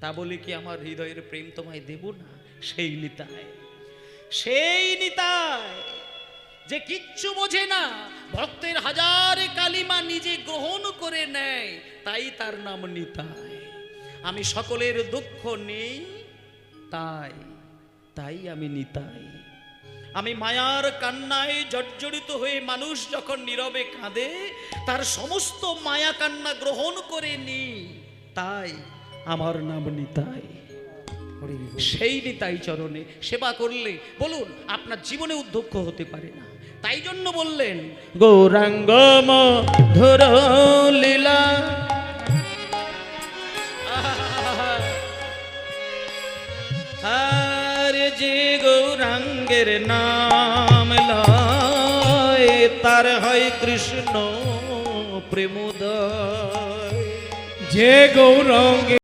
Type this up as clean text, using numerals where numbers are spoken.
তা বলে কি আমার হৃদয়ের প্রেম তোমায় দেব না? সেই নিতাই, সেই নিতাই যে কিচ্ছু বোঝে না, ভক্তের হাজার কালিমা নিজে গ্রহণ করে নেয়, তাই তার নাম নিতাই। আমি সকলের দুঃখ নেই তাই, তাই আমি নিতাই। আমি মায়ার কান্নায় জর্জরিত হয়ে মানুষ যখন নীরবে কাঁদে, তার সমস্ত মায়া কান্না গ্রহণ করে নি, তাই আমার নাম নিতাই। সেই নিতাই চরণে সেবা করলে বলুন আপনার জীবনে উদ্ধক্ষ হতে পারে না। তাই জন্য বললেন গৌরাঙ্গ মধুর লীলা, আর যে গৌরাঙ্গের নাম লয় তার হয় কৃষ্ণ প্রেমোদয়। যে গৌরাঙ্গ